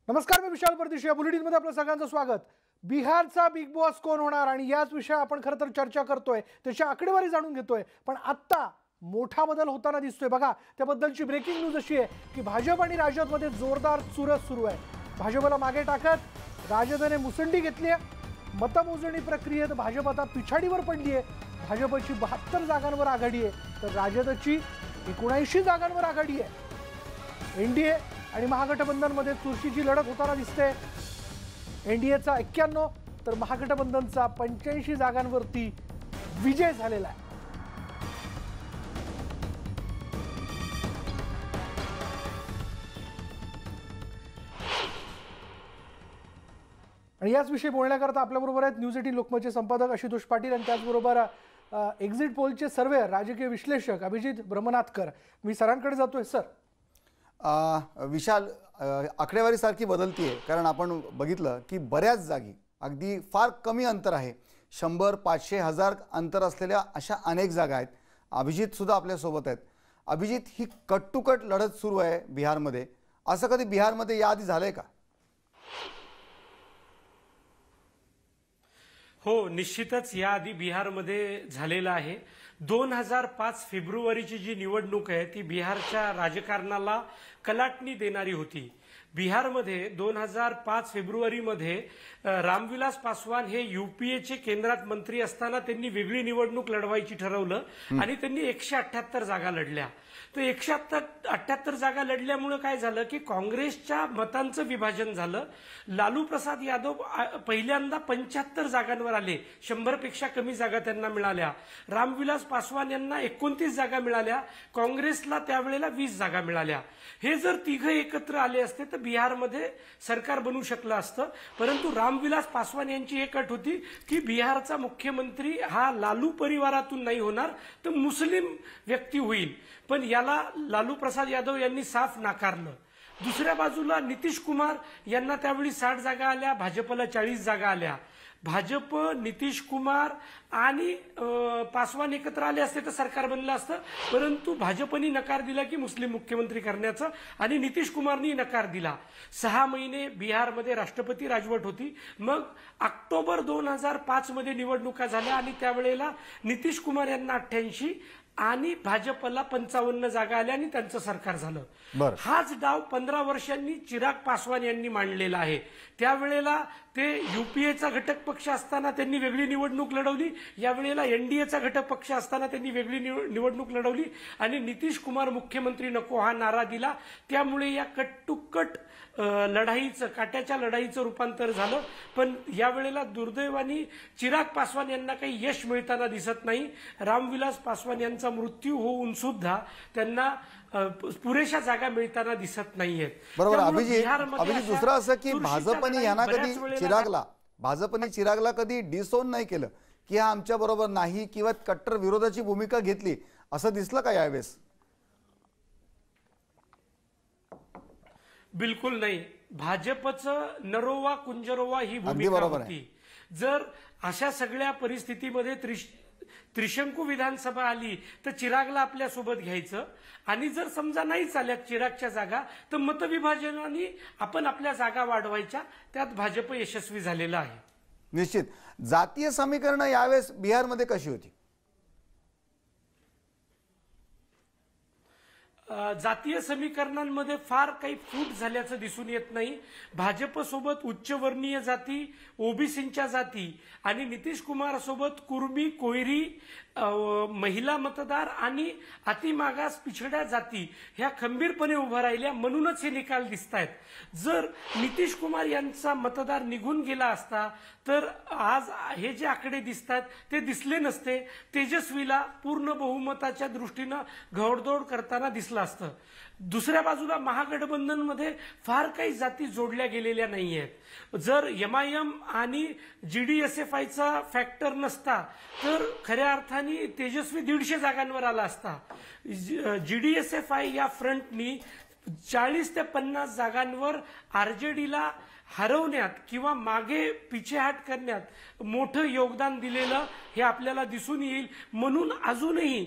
नमस्कार, मी विशाल परदेशी. या बुलेटिनमध्ये आपलं सगळ्यांचं स्वागत. बिहारचा बिग बॉस कोण होणार आणि याच विषय आपण खरं तर चर्चा करतोय, त्याची आकडेवारी जाणून घेतोय. पण आत्ता मोठा बदल होताना दिसतोय बघा. त्याबद्दलची ब्रेकिंग न्यूज अशी आहे की भाजप आणि राजदमध्ये जोरदार चुरस सुरू आहे. भाजपला मागे टाकत राजदने मुसंडी घेतली आहे. मतमोजणी प्रक्रियेत भाजप आता पिछाडीवर पडली आहे. भाजपची 72 जागांवर आघाडी आहे तर राजदची 79 जागांवर आघाडी आहे. एनडीए आणि महागठबंधनमध्ये चुरशीची लढत होताना दिसते. एनडीएचा 91 तर महागठबंधनचा 85 जागांवरती विजय झालेला आहे. आणि याच विषयी बोलण्याकरता आपल्याबरोबर आहेत न्यूज 18 लोकमतचे संपादक आशुतोष पाटील आणि त्याचबरोबर एक्झिट पोलचे सर्वे राजकीय विश्लेषक अभिजित ब्रह्मनाथकर. मी सरांकडे जातोय. सर, विशाल, आकडेवारी सारखी बदलतीये, कारण आपण बघितलं की बऱ्याच जागी अगदी फार कमी अंतर आहे. 100, 500, 1000 अंतर असलेल्या अशा अनेक जागा आहेत. अभिजित सुद्धा आपल्यासोबत आहेत. अभिजित, ही कट टू कट लढत सुरू आहे बिहारमध्ये. असं कधी बिहारमध्ये याआधी झालंय का? हो, निश्चितच याआधी बिहारमध्ये झालेलं आहे. 2005 फेब्रुवारीची जी निवडणूक आहे ती बिहारच्या राजकारणाला कलाटणी देणारी होती. बिहारमध्ये 2005 फेब्रुवारीमध्ये रामविलास पासवान हे यूपीएचे केंद्रात मंत्री असताना त्यांनी वेगळी निवडणूक लढवायची ठरवलं आणि त्यांनी 178 जागा लढल्या. तर 178 जागा लढल्यामुळे काय झालं की काँग्रेसच्या मतांचं विभाजन झालं. लालू प्रसाद यादव पहिल्यांदा 75 जागांवर आले. 100 पेक्षा कमी जागा त्यांना मिळाल्या. रामविलास पासवान यांना 29 जागा मिळाल्या. काँग्रेसला त्यावेळेला 20 जागा मिळाल्या. हे जर तिघं एकत्र आले असते तर बिहारमध्ये सरकार बनू शकलं असतं. परंतु रामविलास पासवान यांची एक अट होती की बिहारचा मुख्यमंत्री हा लालू परिवारातून नाही होणार, तर मुस्लिम व्यक्ती होईल. पण याला लालू प्रसाद यादव यांनी साफ नाकारलं. दुसऱ्या बाजूला नितीश कुमार यांना त्यावेळी 60 जागा आल्या, भाजपला 40 जागा आल्या. भाजप, नितीश कुमार आणि पासवान एकत्र आले असते तर सरकार बनलं असतं. परंतु भाजपनी नकार दिला की मुस्लिम मुख्यमंत्री करण्याचं आणि नितीश कुमारनी नकार दिला. 6 महिने बिहारमध्ये राष्ट्रपती राजवट होती. मग ऑक्टोबर 2005 मध्ये निवडणुका झाल्या आणि त्यावेळेला नितीश कुमार यांना 88 आणि भाजपला 55 जागा आल्या आणि त्यांचं सरकार झालं. हाच डाव 15 वर्षांनी चिराग पासवान यांनी मांडलेला आहे. त्यावेळेला ते यूपीएचा घटक पक्ष असताना त्यांनी वेगळी निवडणूक लढवली. यावेळेला एनडीएचा घटक पक्ष असताना त्यांनी वेगळी निवडणूक लढवली आणि नितीश कुमार मुख्यमंत्री नको हा नारा दिला. त्यामुळे या कट टू कट लढाईचं, काट्याच्या लढाईचं रूपांतर झालं. पण यावेळेला दुर्दैवाने चिराग पासवान यांना काही यश मिळताना दिसत नाही. रामविलास पासवान यांचा मृत्यू होऊन सुद्धा त्यांना पुरेशा जागा मिळताना दिसत नाहीयेत. बरोबर. अभिजित, दुसरं असं की भाजपने यांना कधी चिरागला कधी डिसोन नाही केलं की हा आमच्या बरोबर नाही किंवा कट्टर विरोधाची भूमिका घेतली, असं दिसलं का यावेळेस? बिलकुल नाही. भाजपचं नरोवा कुंजरोवा ही भूमिका होती. जर अशा सगळ्या परिस्थितीमध्ये त्रिशंकू विधानसभा आली तर चिरागला आपल्या सोबत घ्यायचं आणि जर समजा नाही चालत चिरागच्या जागा तर मतविभाजनाने आपण आपल्या जागा वाढवायच्या. त्यात भाजप यशस्वी झालेला आहे. निश्चित. जातीय समीकरण यावेळेस बिहारमध्ये कशी होती? जातीय समीकरणांमध्ये फार काही फूट झाल्याचं दिसून येत नाही. भाजपसोबत उच्चवर्णीय जाती, ओबीसींच्या जाती आणि नितीश कुमार सोबत कुर्मी, कोयरी, महिला मतदार आणि अतिमागास पिछड्या जाती ह्या खंबीरपणे उभा राहिल्या. म्हणूनच हे निकाल दिसत आहेत. जर नितीश कुमार यांचा मतदार निघून गेला असता तर आज हे जे आकडे दिसतात ते दिसले नसते. तेजस्वीला पूर्ण बहुमताच्या दृष्टीनं घोडदौड करताना दिसलं असतं. दुसऱ्या बाजूला महागठबंधनमध्ये फार काही जाती जोडल्या गेलेल्या नाहीयेत. जर एमआयएम आणि जीडीएसएफआयचा फॅक्टर नसता तर खऱ्या अर्थाने तेजस्वी 150 जागांवर आला असता. जीडीएसएफआय या फ्रंटनी 40 ते 50 जागांवर आरजेडीला हरवण्यात किंवा मागे पिछेहाट करण्यात मोठं योगदान दिलेलं हे आपल्याला दिसून येईल. म्हणून अजूनही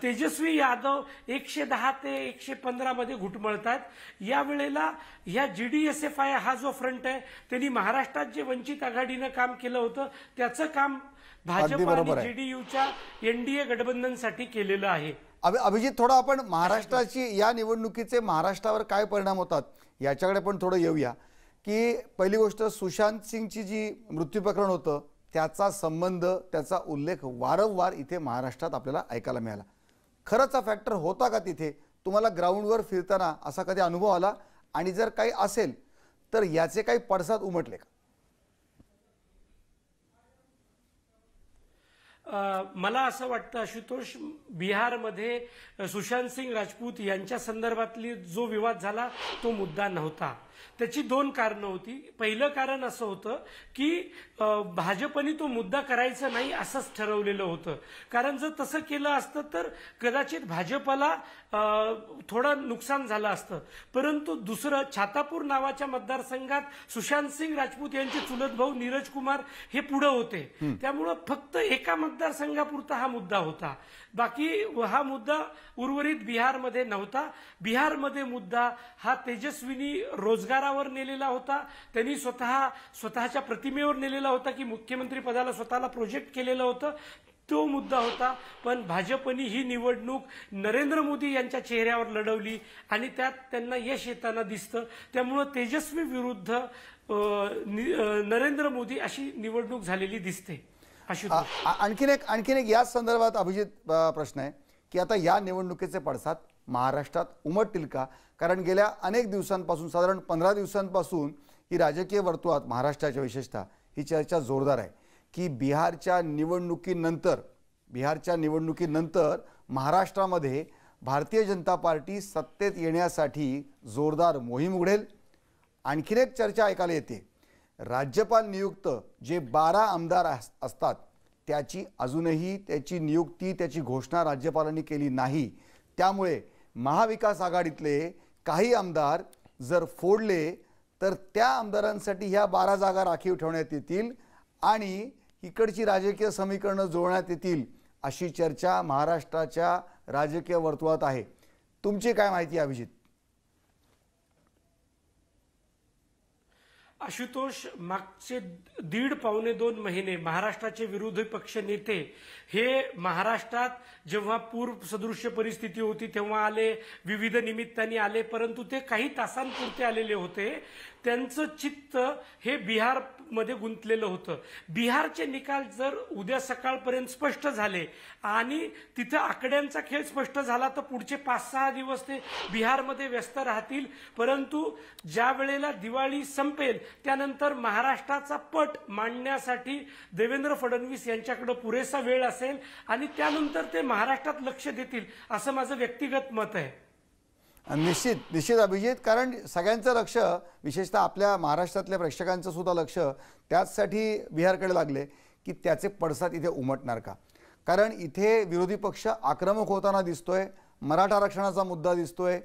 तेजस्वी यादव 110 ते 115 मध्ये घुटमळतात. या वेळेला या GDSFI हा जो फ्रंट आहे त्यांनी महाराष्ट्रात जे वंचित आघाडीनं काम केलं होतं त्याचं काम भाजप आणि JDUच्या NDA गठबंधनसाठी केलेलं आहे. अभिजित, थोडं आपण महाराष्ट्राची या निवडणुकीचे महाराष्ट्रावर काय परिणाम होतात याच्याकडे पण थोडं येऊया. की पहिली गोष्ट, सुशांत सिंगची जी मृत्यू प्रकरण होतं त्याचा संबंध, त्याचा उल्लेख वारंवार इथे महाराष्ट्रात आपल्याला ऐकायला मिळाला. खरंच फॅक्टर होता का तिथे? तुम्हाला ग्राउंडवर फिरताना असा कधी अनुभव आला? आणि जर काही असेल तर याचे काही पडसाद उमटले का? मला असं वाटतं आशुतोष, बिहारमध्ये सुशांत सिंग राजपूत यांच्या संदर्भातली जो विवाद झाला तो मुद्दा नव्हता. त्याची 2 कारणं होती. पहिलं कारण असं होतं की भाजपने तो मुद्दा करायचा नाही असंच ठरवलेलं होतं. कारण जर तसं केलं असतं तर कदाचित भाजपला थोडं नुकसान झालं असतं. परंतु दुसरं, छातापूर नावाच्या मतदारसंघात सुशांत सिंग राजपूत यांचे चुलत भाऊ नीरज कुमार हे पुढे होते. त्यामुळं फक्त एका मतदारसंघापुरता हा मुद्दा होता. बाकी हा मुद्दा उर्वरित बिहारमध्ये नव्हता. बिहारमध्ये मुद्दा हा तेजस्वीनी रोजगारावर नेलेला होता. त्यांनी स्वतःच्या प्रतिमेवर नेलेला होता की मुख्यमंत्री पदाला स्वतःला प्रोजेक्ट केलेलं होतं. तो मुद्दा होता. पण भाजपने ही निवडणूक नरेंद्र मोदी यांच्या चेहऱ्यावर लढवली आणि त्यात त्यांना यश येताना दिसतं. त्यामुळं तेजस्वी विरुद्ध नरेंद्र मोदी अशी निवडणूक झालेली दिसते. आणखीन एक याच संदर्भात अभिजित प्रश्न आहे की आता या निवडणुकीचे पडसाद महाराष्ट्रात उमटतील का? कारण गेल्या अनेक दिवसांपासून, साधारण 15 दिवसांपासून ही राजकीय वर्तुळात महाराष्ट्राच्या विशेषतः ही चर्चा जोरदार आहे की बिहारच्या निवडणुकीनंतर महाराष्ट्रामध्ये भारतीय जनता पार्टी सत्तेत येण्यासाठी जोरदार मोहीम उघडेल. आणखीन एक चर्चा ऐकायला येते, राज्यपाल नियुक्त जे 12 आमदार असतात त्याची अजूनही त्याची नियुक्ती, त्याची घोषणा राज्यपालांनी केली नाही. त्यामुळे महाविकास आघाडीतले काही आमदार जर फोडले तर त्या आमदारांसाठी ह्या 12 जागा राखीव ठेवण्यात येतील आणि इकडची राजकीय समीकरणं जुळवण्यात येतील अशी चर्चा महाराष्ट्राच्या राजकीय वर्तुळात आहे. तुमची काय माहिती आहे अभिजित? आशुतोष, मागचे 1.5-2 महिने महाराष्ट्राचे विरोधी पक्ष नेते हे महाराष्ट्रात जेव्हा पूर्व सदृश्य परिस्थिती होती तेव्हा आले, विविध निमित्ताने आले, परंतु ते काही तासांपुरते आलेले होते. त्यांचं चित्त हे बिहारमध्ये गुंतलेलं होतं. बिहारचे निकाल जर उद्या सकाळपर्यंत स्पष्ट झाले आणि तिथं आकड्यांचा खेळ स्पष्ट झाला तर पुढचे 5-6 दिवस ते बिहारमध्ये व्यस्त राहतील. परंतु ज्या वेळेला दिवाळी संपेल त्यानंतर महाराष्ट्राचा पट मांडण्यासाठी देवेंद्र फडणवीस यांच्याकडे पुरेसा वेळ असेल आणि त्यानंतर ते महाराष्ट्रात लक्ष देतील असं माझं व्यक्तिगत मत आहे. निश्चित अभिजित, कारण सगळ्यांचं लक्ष, विशेषतः आपल्या महाराष्ट्रातल्या प्रेक्षकांचं सुद्धा लक्ष त्याचसाठी बिहारकडे लागले की त्याचे पडसाद इथे उमटणार का. कारण इथे विरोधी पक्ष आक्रमक होताना दिसतोय, मराठा आरक्षणाचा मुद्दा दिसतोय,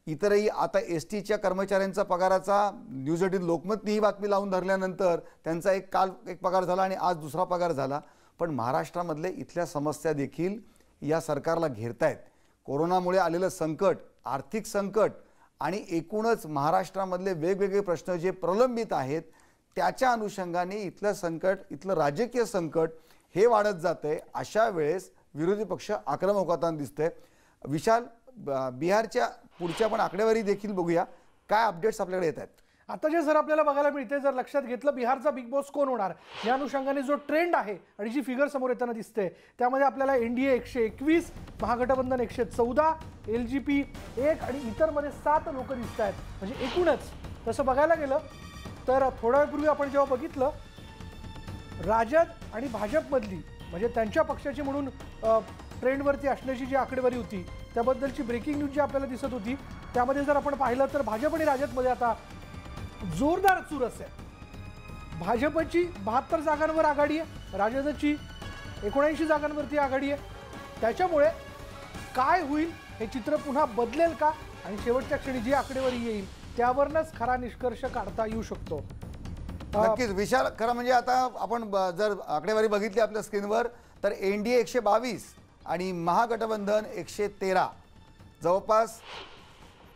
इतरही आता STच्या कर्मचाऱ्यांचा पगाराचा न्यूज 18 लोकमतनी ही बातमी लावून धरल्यानंतर त्यांचा काल एक पगार झाला आणि आज दुसरा पगार झाला. पण महाराष्ट्रामधले इथल्या समस्या देखील या सरकारला घेरतायत. कोरोनामुळे आलेलं संकट, आर्थिक संकट आणि एकूणच महाराष्ट्रामधले वेगवेगळे प्रश्न जे प्रलंबित आहेत त्याच्या अनुषंगाने इथलं संकट, इथलं राजकीय संकट हे वाढत जातंय. अशा वेळेस विरोधी पक्ष आक्रमक होताना दिसतंय. विशाल, बिहारच्या पुढच्या पण आकडेवारी देखील बघूया, काय अपडेट्स आपल्याकडे येत आहेत? आता जे सर आपल्याला बघायला मिळते, जर लक्षात घेतलं बिहारचा बिग बॉस कोण होणार या अनुषंगाने जो ट्रेंड आहे आणि जी फिगर समोर येताना दिसते त्यामध्ये आपल्याला NDA 121, महागठबंधन 114, LGP 1 आणि इतरमध्ये 7 लोक दिसत आहेत. म्हणजे एकूणच तसं बघायला गेलं तर थोड्या वेळपूर्वी आपण जेव्हा बघितलं राजद आणि भाजपमधली म्हणजे त्यांच्या पक्षाची म्हणून ट्रेंडवरती असण्याची जी आकडेवारी होती त्याबद्दलची ब्रेकिंग न्यूज जी आपल्याला दिसत होती त्यामध्ये जर आपण पाहिलं तर भाजप आणि राजदमध्ये आता जोरदार चुरस आहे. भाजपची 72 जागांवर आघाडी आहे, राजदची 79 जागांवरती आघाडी आहे. त्याच्यामुळे काय होईल हे चित्र पुन्हा बदलेल का आणि शेवटच्या क्षणी जी आकडेवारी येईल त्यावरच खरा निष्कर्ष काढता येऊ शकतो. नक्कीच विशाल, खरं म्हणजे आता आपण जर आकडेवारी बघितली आपल्या स्क्रीनवर तर एनडीए 122 आणि महागठबंधन 113, जवळपास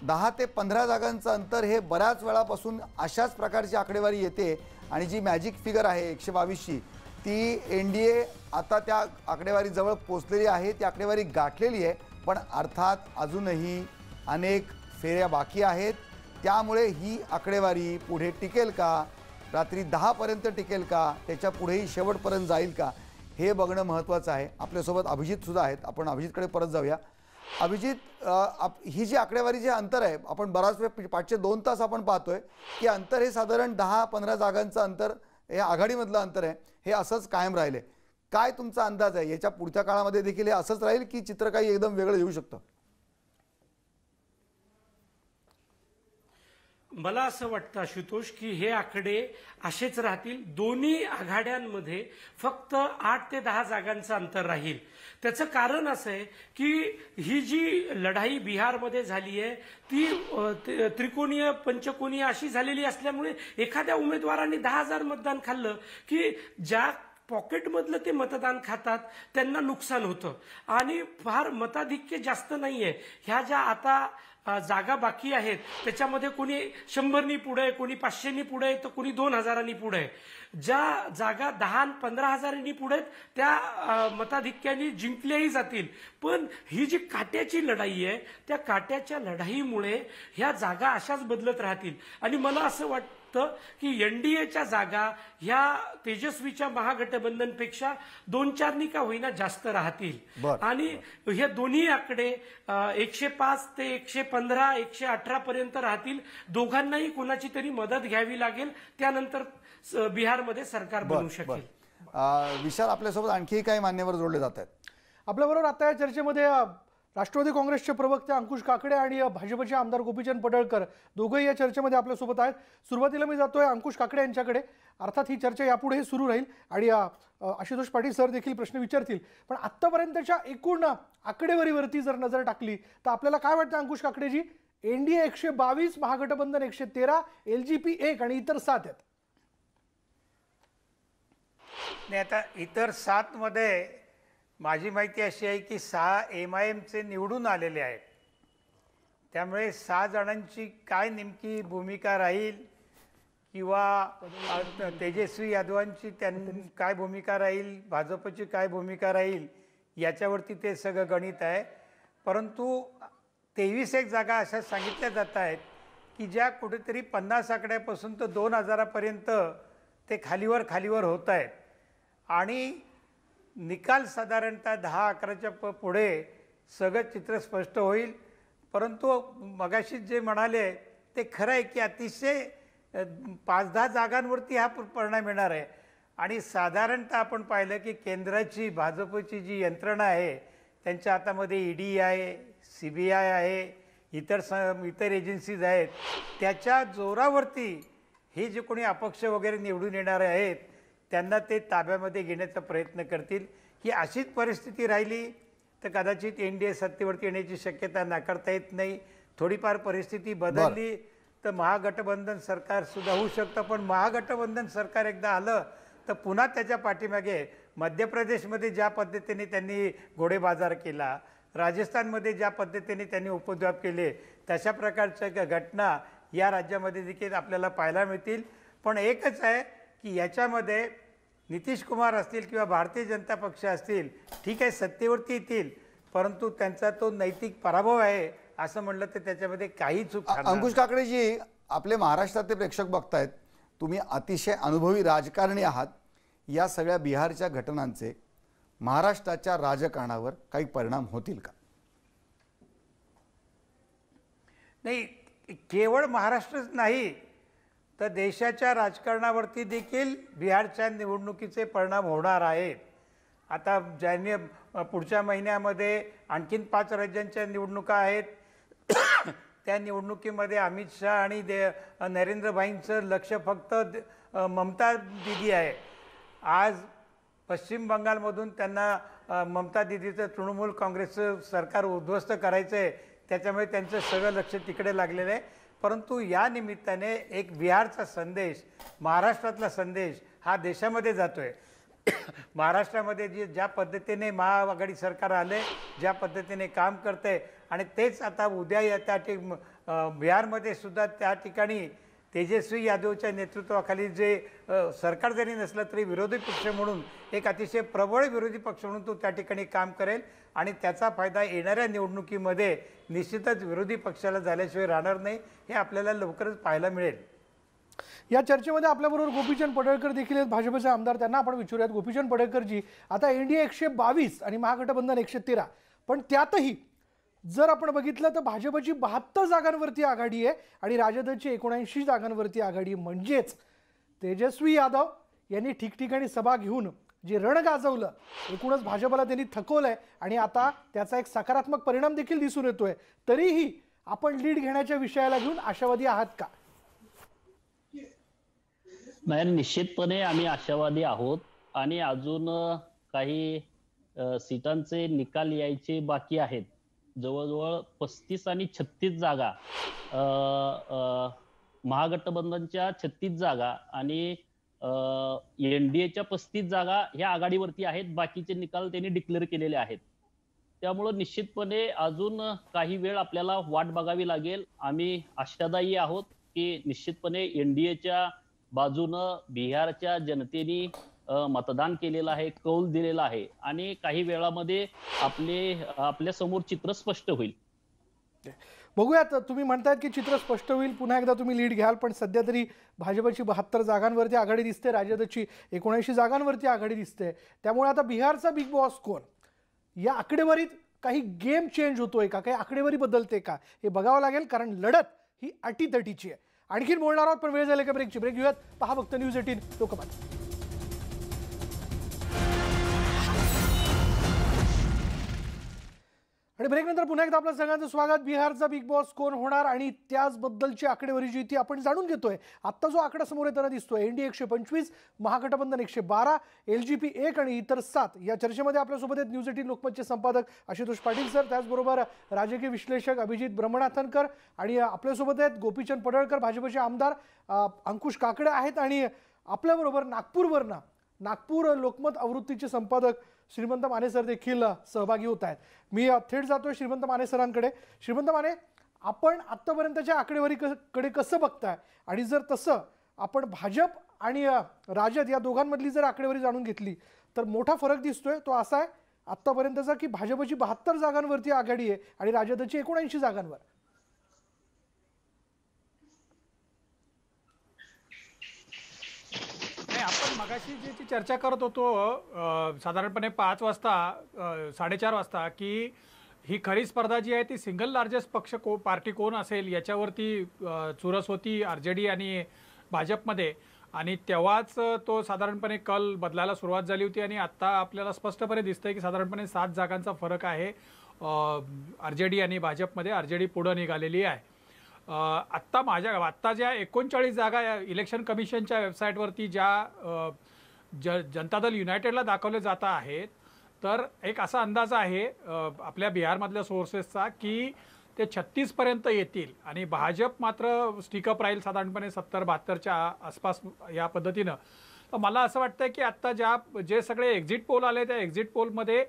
10 ते 15 जागांचं अंतर हे बऱ्याच वेळापासून अशाच प्रकारची आकडेवारी येते आणि जी मॅजिक फिगर आहे 122ची ती एनडीए आता त्या आकडेवारीजवळ पोचलेली आहे, ती आकडेवारी गाठलेली आहे. पण अर्थात अजूनही अनेक फेऱ्या बाकी आहेत. त्यामुळे ही आकडेवारी पुढे टिकेल का, रात्री 10 पर्यंत टिकेल का, त्याच्या पुढेही शेवटपर्यंत जाईल का, हे बघणं महत्त्वाचं आहे. आपल्यासोबत अभिजित सुद्धा आहेत. आपण अभिजितकडे परत जाऊया. अभिजित, ही जी आकडेवारी जे अंतर आहे, आपण बराच वेळ 502 तास आपण पाहतोय की अंतर हे साधारण 10-15 जागांचं अंतर हे आघाडीमधलं अंतर आहे, हे असंच कायम राहिले. काय तुमचा अंदाज आहे, याच्या पुढच्या काळामध्ये देखील हे असंच राहील की चित्र काही एकदम वेगळं येऊ शकतं? मला असं वाटतं आशुतोष की हे आकडे असेच राहतील. दोन्ही आघाड्यांमध्ये फक्त 8 ते 10 जागांचं अंतर राहील. त्याचं कारण असं आहे की ही जी लढाई बिहारमध्ये झाली आहे ती त्रिकोणीय पंचकोनीय अशी झालेली असल्यामुळे एखाद्या उमेदवाराने 10,000 मतदान खाल्लं की ज्या पॉकेटमधलं ते मतदान खातात त्यांना नुकसान होतं आणि फार मताधिक्य जास्त नाहीये. ह्या ज्या आता जागा बाकी आहेत त्याच्यामध्ये कोणी 100नी पुढे आहे, कोणी 500नी पुढे आहे, तर कोणी 2,000नी पुढे आहे. ज्या जागा 10-15,000नी पुढे आहेत त्या मताधिक्याने जिंकल्याही जातील. पण ही जी काट्याची लढाई आहे त्या काट्याच्या लढाईमुळे ह्या जागा अशाच बदलत राहतील आणि मला असं वाटतं की एनडीएच्या जागा ह्या तेजस्वीच्या महागठबंधनपेक्षा 2-4 का होईना जास्त राहतील. आणि हे दोन्ही आकडे 105 ते 115, 118 पर्यंत राहतील. दोघांनाही कोणाची तरी मदत घ्यावी लागेल, त्यानंतर बिहारमध्ये सरकार बनू शकेल. विशाल, आपल्यासोबत आणखी काही मान्यवर जोडले जात आहेत. आपल्याबरोबर आता या चर्चेमध्ये राष्ट्रवादी काँग्रेसचे प्रवक्ते अंकुश काकडे आणि भाजपचे आमदार गोपीचंद पडळकर दोघंही या चर्चेमध्ये आपल्यासोबत आहेत. सुरुवातीला मी जातोय अंकुश काकडे यांच्याकडे. अर्थात ही चर्चा यापुढेही सुरू राहील आणि आशुतोष पाटील सर देखील प्रश्न विचारतील. पण आत्तापर्यंतच्या एकूण आकडेवारीवरती जर नजर टाकली तर आपल्याला काय वाटतं अंकुश काकडेजी? एनडीए 122, महागठबंधन 113, एलजीपी 1 आणि इतर 7 आहेत. नाही, आता इतर 7 मध्ये माझी माहिती अशी आहे की 6 MIMचे निवडून आलेले आहेत. त्यामुळे 6 जणांची काय नेमकी भूमिका राहील किंवा तेजस्वी यादवांची काय भूमिका राहील, भाजपची काय भूमिका राहील, याच्यावरती ते सगळं गणित आहे. परंतु 23 जागा अशा सांगितल्या जात आहेत की ज्या कुठेतरी 50 आकड्यापासून तर 2,000 पर्यंत ते खालीवर होत आहेत आणि निकाल साधारणतः 10-11च्या पुढे सगळं चित्र स्पष्ट होईल. परंतु मगाशी जे म्हणाले ते खरं आहे की अतिशय 5-10 जागांवरती हा परिणाम येणार आहे. आणि साधारणतः आपण पाहिलं की केंद्राची भाजपची जी यंत्रणा आहे त्यांच्या हातामध्ये ईडी आहे, CBI आहे, इतर एजन्सीज आहेत. त्याच्या जोरावरती हे जे कोणी अपक्ष वगैरे निवडून येणारे आहेत त्यांना ते ताब्यामध्ये घेण्याचा प्रयत्न करतील. ही अशीच परिस्थिती राहिली तर कदाचित एनडीए सत्तेवरती येण्याची शक्यता नाकारता येत नाही. थोडीफार परिस्थिती बदलली तर महागठबंधन सरकार सुद्धा होऊ शकतं. पण महागठबंधन सरकार एकदा आलं तर पुन्हा त्याच्या पाठीमागे मध्य प्रदेशमध्ये ज्या पद्धतीने त्यांनी घोडेबाजार केला, राजस्थानमध्ये ज्या पद्धतीने त्यांनी उपद्व्याप केले, तशा प्रकारच्या घटना या राज्यामध्ये देखील आपल्याला पाहायला मिळतील. पण एकच आहे की याच्यामध्ये नितीश कुमार असतील किंवा भारतीय जनता पक्ष असतील, ठीक आहे सत्तेवरती येतील, परंतु त्यांचा तो नैतिक पराभव आहे असं म्हणलं तर त्याच्यामध्ये काही चूक नाही. अंकुश काकडेजी, आपले महाराष्ट्रातले प्रेक्षक बघतायत, तुम्ही अतिशय अनुभवी राजकारणी आहात. या सगळ्या बिहारच्या घटनांचे महाराष्ट्राच्या राजकारणावर काही परिणाम होतील का? नाही, केवळ महाराष्ट्रच नाही तर देशाच्या राजकारणावरती देखील बिहारच्या निवडणुकीचे परिणाम होणार आहेत. आता ज्यांनी पुढच्या महिन्यामध्ये आणखीन 5 राज्यांच्या निवडणुका आहेत. त्या निवडणुकीमध्ये अमित शहा आणि नरेंद्र भाईंचं लक्ष फक्त ममता दीदी आहे. आज पश्चिम बंगालमधून त्यांना ममता दीदीचं तृणमूल काँग्रेसचं सरकार उद्ध्वस्त करायचं आहे. त्याच्यामुळे त्यांचं सगळं लक्ष तिकडे लागलेलं आहे. परंतु या निमित्ताने एक बिहारचा संदेश, महाराष्ट्रातला संदेश हा देशामध्ये जातोय. महाराष्ट्रामध्ये ज्या पद्धतीने महाआघाडी सरकार आले, ज्या पद्धतीने काम करते आणि तेच आता उद्या या बिहारमध्ये सुद्धा त्या ठिकाणी तेजस्वी यादवच्या नेतृत्वाखाली जे सरकार जरी नसलं तरी विरोधी पक्ष म्हणून एक अतिशय प्रबळ विरोधी पक्ष म्हणून तो त्या ठिकाणी काम करेल आणि त्याचा फायदा येणाऱ्या निवडणुकीमध्ये निश्चितच विरोधी पक्षाला झाल्याशिवाय राहणार नाही, हे आपल्याला लवकरच पाहायला मिळेल. या चर्चेमध्ये आपल्याबरोबर गोपीचंद पडळकर देखील आहेत, भाजपचे आमदार. त्यांना आपण विचारूयात. गोपीचंद पडळकरजी, आता एनडीए 122 आणि महागठबंधन 113, पण त्यातही जर आपण बघितलं तर भाजपची 72 जागांवरती आघाडी आहे आणि राजदची 79 जागांवरती आघाडी. म्हणजेच तेजस्वी यादव यांनी ठिकठिकाणी सभा घेऊन जे रण गाजवलं, एकूणच भाजपला त्यांनी थकवलंय आणि आता त्याचा एक सकारात्मक परिणाम देखील दिसून येतोय. तरीही आपण लीड घेण्याच्या विषयाला घेऊन आशावादी आहात का? नाही, निश्चितपणे आम्ही आशावादी आहोत आणि अजून काही सीटांचे निकाल यायचे बाकी आहेत. जवळजवळ 35 आणि 36 जागा, महागठबंधनच्या 36 जागा आणि एनडीएच्या 35 जागा ह्या आघाडीवरती आहेत. बाकीचे निकाल त्यांनी डिक्लेअर केलेले आहेत. त्यामुळं निश्चितपणे अजून काही वेळ आपल्याला वाट बघावी लागेल. आम्ही आशादायी आहोत की निश्चितपणे एनडीएच्या बाजूनं बिहारच्या जनतेने मतदान केलेलं आहे, कौल दिलेला आहे आणि काही वेळामध्ये आपल्या समोर चित्र स्पष्ट होईल. बघूयात. तुम्ही म्हणतायत की चित्र स्पष्ट होईल, पुन्हा एकदा तुम्ही लीड घ्याल, पण सध्या तरी भाजपची 72 जागांवरती आघाडी दिसते, राजदची 79 जागांवरती आघाडी दिसते. त्यामुळे आता बिहारचा बिग बॉस कोण, या आकडेवारीत काही गेम चेंज होतोय का, काही आकडेवारी बदलते का, हे बघावं लागेल. कारण लढत ही अटीतटीची आहे. आणखीन बोलणार आहोत, पण वेळ झाली का ब्रेकची. ब्रेक घेऊयात. पहा फक्त न्यूज 18 लोकमत. आणि ब्रेकनंतर पुन्हा एकदा आपलं सगळ्यांचं स्वागत. बिहारचा बिग बॉस कोण होणार आणि त्याचबद्दलची आकडेवारी जी ती आपण जाणून घेतोय. आत्ता जो आकडा समोर येताना दिसतोय, एनडीए 125, महागठबंधन 112, LGP 1 आणि इतर 7. या चर्चेमध्ये आपल्यासोबत आहेत न्यूज 18 लोकमतचे संपादक आशुतोष पाटील सर, त्याचबरोबर राजकीय विश्लेषक अभिजित ब्रह्मनाथनकर आणि आपल्यासोबत आहेत गोपीचंद पडळकर, भाजपचे आमदार अंकुश काकडे आहेत आणि आपल्याबरोबर नागपूर लोकमत आवृत्तीचे संपादक श्रीमंत माने सर देखील सहभागी होत आहेत. मी थेट जातोय श्रीमंत माने सरांकडे. श्रीमंत माने, आपण आत्तापर्यंतच्या आकडेवारीकडे कसं बघताय आणि जर तसं आपण भाजप आणि राजद या दोघांमधली जर आकडेवारी जाणून घेतली तर मोठा फरक दिसतोय. तो असा आहे आत्तापर्यंतचा की भाजपची 72 जागांवरती आघाडी आहे आणि राजदची 79 जागांवर. आपण मगाशी जी चर्चा करत होतो साधारणपणे 5 वाजता 4:30 वाजता की ही खरी स्पर्धा जी आहे ती सिंगल लार्जेस्ट पक्ष पार्टी कोण असेल याच्यावरती चुरस होती RJD आणि भाजपमध्ये. आणि तेव्हाच तो साधारणपणे कल बदलायला सुरुवात झाली होती आणि आता आपल्याला स्पष्टपणे दिसतंय की साधारणपणे 7 जागांचा फरक आहे RJD आणि भाजपमध्ये. RJD पुढं निघालेली आहे. आत्ता ज्या 39 जागा इलेक्शन कमिशनच्या वेबसाईटवरती ज्या जनता दल युनायटेडला दाखवले जात आहेत, तर एक असा अंदाज आहे आपल्या बिहारमधल्या सोर्सेसचा की ते 36 पर्यंत येतील आणि भाजप मात्र स्टिकअप राहील साधारणपणे 70-72च्या आसपास या पद्धतीनं. तर मला असं वाटतं की आत्ता जे सगळे एक्झिट पोल आले त्या एक्झिट पोलमध्ये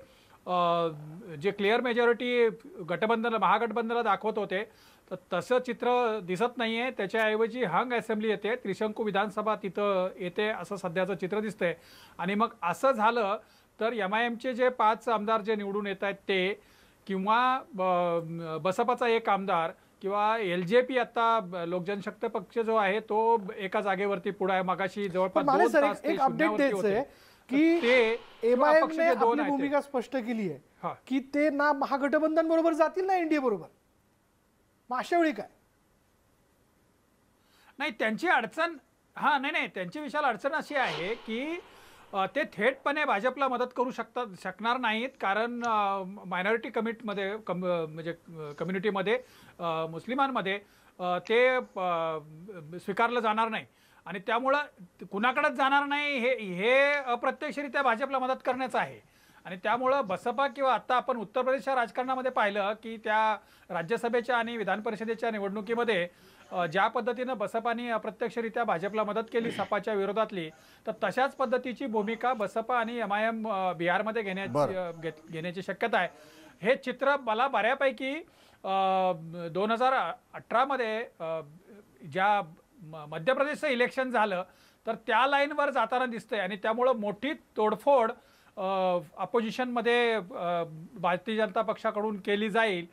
जे क्लिअर मेजॉरिटी महागठबंधनला दाखवत होते तर तसं चित्र दिसत नाही आहे. त्याच्याऐवजी हंग असेंब्ली येते, त्रिशंकू विधानसभा तिथं येते असं सध्याचं चित्र दिसतंय. आणि मग असं झालं तर MIMचे जे 5 आमदार जे निवडून येत आहेत ते, किंवा बसपाचा एक आमदार, किंवा LJP आता लोकजनशक्ती पक्ष जो आहे तो एका जागेवरती पुढे आहे. मगाशी जवळपास 2 तास एक अपडेट द्यायचंय की MIM ने आपली भूमिका स्पष्ट केली आहे की ते ना महागठबंधन बरोबर जातील ना एनडीए बरोबर. मग अशा वेळी काय? नाही, त्यांची अडचण नाही त्यांची विशाल अडचण अशी आहे की ते थेटपणे भाजपला मदत करू शकणार नाहीत. कारण मायनॉरिटी म्हणजे कम्युनिटीमध्ये मुस्लिमांमध्ये ते स्वीकारलं जाणार नाही आणि त्यामुळं कुणाकडेच जाणार नाही. हे अप्रत्यक्षरित्या भाजपला मदत करण्याचं आहे आणि त्यामुळं बसपा किंवा आता आपण उत्तर प्रदेशच्या राजकारणामध्ये पाहिलं की त्या राज्यसभेच्या आणि विधान परिषदेच्या निवडणुकीमध्ये ज्या पद्धतीनं बसपाने अप्रत्यक्षरित्या भाजपला मदत केली सपाच्या विरोधातली, तर तशाच पद्धतीची भूमिका बसपा आणि MIM बिहारमध्ये घेण्याची शक्यता आहे. हे चित्र मला बऱ्यापैकी 2018 मध्ये ज्या मध्य प्रदेशचं इलेक्शन झालं तर त्या लाईनवर जाताना दिसतंय आणि त्यामुळं मोठी तोडफोड अपोजिशनमध्ये भारतीय जनता पक्षाकडून केली जाईल.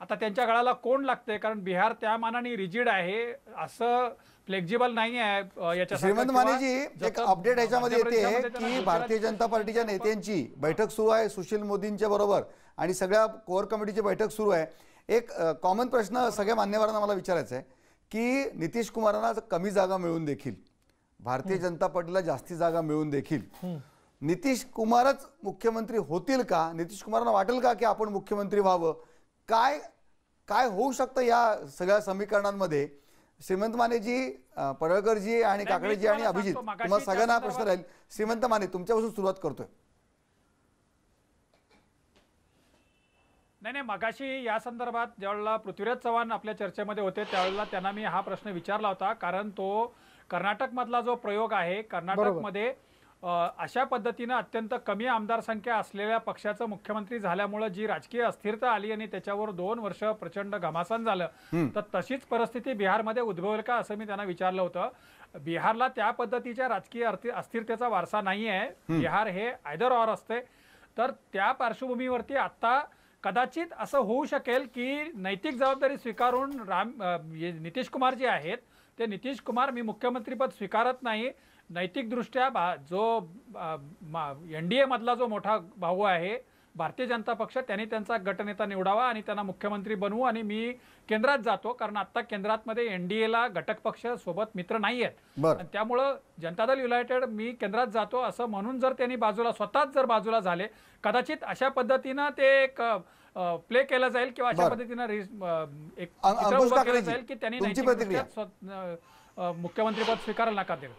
आता त्यांच्या गळाला कोण लागतंय, कारण बिहार त्या मानाने रिजिड आहे, असं फ्लेक्झिबल नाही आहे याच्या. श्रीमंत मानेजी, एक अपडेट ह्याच्यामध्ये येते की भारतीय जनता पार्टीच्या नेत्यांची बैठक सुरू आहे सुशील मोदींच्या बरोबर आणि सगळ्या कोर कमिटीची बैठक सुरू आहे. एक कॉमन प्रश्न सगळ्या मान्यवरांना मला विचारायचा आहे की नितीश कुमारांना कमी जागा मिळून देखील भारतीय जनता पार्टीला जास्ती जागा मिळून देखील नितीश कुमारच मुख्यमंत्री होतील का? नितीश कुमारांना वाटेल का की आपण मुख्यमंत्री व्हावं? काय काय होऊ शकतं या सगळ्या समीकरणांमध्ये? श्रीमंत मानेजी, पडळकरजी आणि काकडेजी आणि अभिजित, तुम्हाला सगळ्यांना प्रश्न राहील. श्रीमंत माने, तुमच्यापासून सुरुवात करतोय. नाही, मगाशी या संदर्भात ज्यावेळेला पृथ्वीराज चव्हाण आपल्या चर्चेमध्ये होते त्यावेळेला त्यांना मी हा प्रश्न विचारला होता, कारण तो कर्नाटकमधला जो प्रयोग आहे, कर्नाटकमध्ये अशा पद्धतीनं अत्यंत कमी आमदार संख्या असलेल्या पक्षाचं मुख्यमंत्री झाल्यामुळे जी राजकीय अस्थिरता आली आणि त्याच्यावर 2 वर्ष प्रचंड घमासान झालं, तर तशीच परिस्थिती बिहारमध्ये उद्भवेल का असं मी त्यांना विचारलं होतं. बिहारला त्या पद्धतीच्या राजकीय अस्थिरतेचा वारसा नाही आहे. बिहार हे आयदर ऑर असते. तर त्या पार्श्वभूमीवरती आता कदाचित असं होऊ शकेल की नैतिक जबाबदारी स्वीकारून नितीश कुमार जे आहेत ते नितीश कुमार मी मुख्यमंत्रीपद स्वीकारत नाही, नैतिकदृष्ट्या जो NDA मधला जो मोठा भाऊ आहे भारतीय जनता पक्ष त्यांनी त्यांचा गटनेता निवडावा आणि त्यांना मुख्यमंत्री बनवू आणि मी केंद्रात जातो, कारण आता केंद्रातमध्ये NDAला घटक पक्ष सोबत मित्र नाही आहेत. त्यामुळं जनता दल युनायटेड मी केंद्रात जातो असं म्हणून जर त्यांनी स्वतःच जर बाजूला झाले, कदाचित अशा पद्धतीनं ते एक प्ले केलं जाईल किंवा अशा पद्धतीनं एक चित्र उभं केलं जाईल की त्यांनी मुख्यमंत्रीपद स्वीकारायला नकार दिला.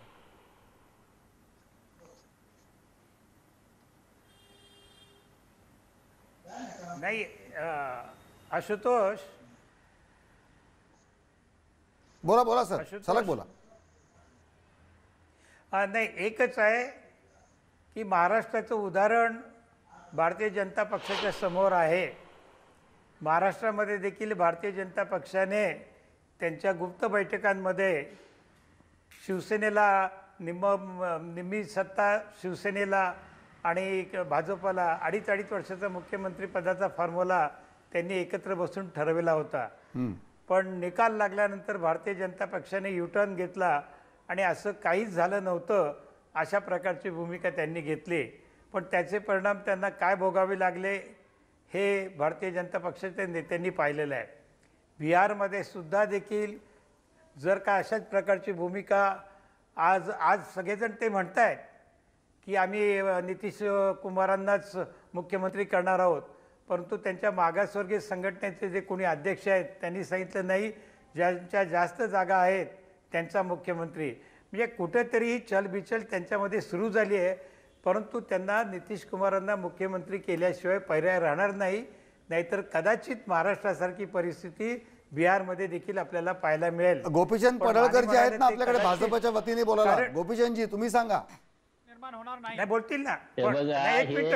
नाही आशुतोष, बोला सर, सलग बोला. नाही, एकच आहे की महाराष्ट्राचं उदाहरण भारतीय जनता पक्षाच्या समोर आहे. महाराष्ट्रामध्ये देखील भारतीय जनता पक्षाने त्यांच्या गुप्त बैठकांमध्ये शिवसेनेला निम्मी सत्ता शिवसेनेला आणि भाजपला 2.5 वर्षाचा मुख्यमंत्री पदाचा फॉर्म्युला त्यांनी एकत्र बसून ठरविला होता. पण निकाल लागल्यानंतर भारतीय जनता पक्षाने युटर्न घेतला आणि असं काहीच झालं नव्हतं अशा प्रकारची भूमिका त्यांनी घेतली. पण त्याचे परिणाम त्यांना काय भोगावे लागले हे भारतीय जनता पक्षाच्या नेत्यांनी पाहिलेलं आहे. बिहारमध्ये सुद्धा देखील जर का अशाच प्रकारची भूमिका आज सगळेजण ते म्हणत आहेत की आम्ही नितीश कुमारांनाच मुख्यमंत्री करणार आहोत, परंतु त्यांच्या मागासवर्गीय संघटनेचे जे कोणी अध्यक्ष आहेत त्यांनी सांगितलं नाही, ज्यांच्या जास्त जागा आहेत त्यांचा मुख्यमंत्री. म्हणजे कुठेतरी ही चलबिचल त्यांच्यामध्ये सुरू झाली आहे, परंतु त्यांना नितीश कुमारांना मुख्यमंत्री केल्याशिवाय पर्याय राहणार नाही. नाहीतर कदाचित महाराष्ट्रासारखी परिस्थिती बिहारमध्ये देखील आपल्याला पाहायला मिळेल. गोपीचंद पडळकर जे आहेत ना आपल्याकडे भाजपच्या वतीने बोलायला, गोपीचंदजी तुम्ही सांगा. होणार नाही बोलतील ना, एक मिनिट.